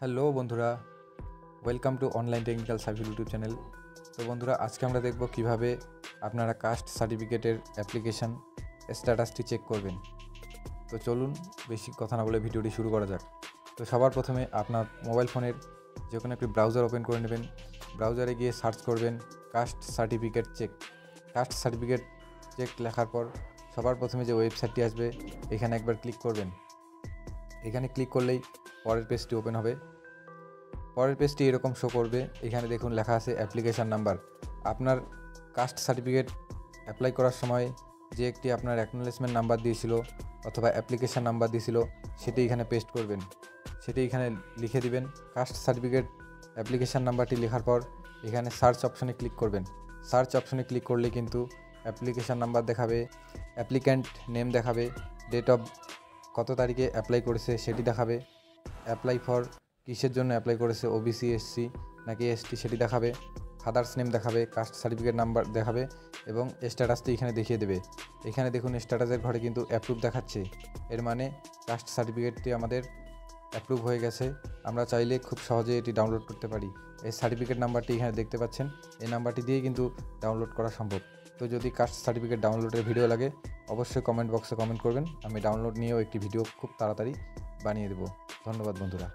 Hello বন্ধুরা, welcome to online technical service YouTube channel. তো বন্ধুরা, আজকে আমরা দেখব কিভাবে আপনারা কাস্ট সার্টিফিকেটের অ্যাপ্লিকেশান স্ট্যাটাসটি চেক করবেন। তো চলুন বেশি কথা না বলে ভিডিওটি শুরু করা যাক। তো সবার প্রথমে আপনার মোবাইল ফোনের যে কোনো একটি ব্রাউজার ওপেন করে নেবেন। ব্রাউজারে গিয়ে সার্চ করবেন caste certificate check. Caste certificate check লেখার পর সবার প্রথমে যে ওয়েবসাইটটি আসবে এখানে একবার ক্লিক করবেন। এখানে ক্লিক করলেই পরের পেজটি ওপেন হবে। পরের পেজটি এরকম শো করবে। এখানে দেখুন লেখা আছে অ্যাপ্লিকেশান নাম্বার। আপনার কাস্ট সার্টিফিকেট অ্যাপ্লাই করার সময় যে একটি আপনার অ্যাকনোলেজমেন্ট নাম্বার দিয়েছিল অথবা অ্যাপ্লিকেশান নাম্বার দিয়েছিল সেটি এখানে পেস্ট করবেন, সেটি এখানে লিখে দিবেন। কাস্ট সার্টিফিকেট অ্যাপ্লিকেশান নাম্বারটি লেখার পর এখানে সার্চ অপশনে ক্লিক করবেন। সার্চ অপশনে ক্লিক করলে কিন্তু অ্যাপ্লিকেশান নাম্বার দেখাবে, অ্যাপ্লিক্যান্ট নেম দেখাবে, ডেট অফ কত তারিখে অ্যাপ্লাই করেছে সেটি দেখাবে, অ্যাপ্লাই ফর কিসের জন্য অ্যাপ্লাই করেছে, ওবিসি, এসসি নাকি এসটি সেটি দেখাবে, ফাদার্স নেম দেখাবে, কাস্ট সার্টিফিকেট নাম্বার দেখাবে এবং স্ট্যাটাসটি এখানে দেখিয়ে দেবে। এখানে দেখুন স্ট্যাটাসের ঘরে কিন্তু অ্যাপ্রুভ দেখাচ্ছে, এর মানে কাস্ট সার্টিফিকেটটি আমাদের অ্যাপ্রুভ হয়ে গেছে। আমরা চাইলে খুব সহজে এটি ডাউনলোড করতে পারি। এই সার্টিফিকেট নাম্বারটি এখানে দেখতে পাচ্ছেন, এই নাম্বারটি দিয়েই কিন্তু ডাউনলোড করা সম্ভব। তো যদি কাস্ট সার্টিফিকেট ডাউনলোডের ভিডিও লাগে অবশ্যই কমেন্ট বক্সে কমেন্ট করবেন, আমি ডাউনলোড নিয়েও একটি ভিডিও খুব তাড়াতাড়ি বানিয়ে দেবো। ধন্যবাদ বন্ধুরা।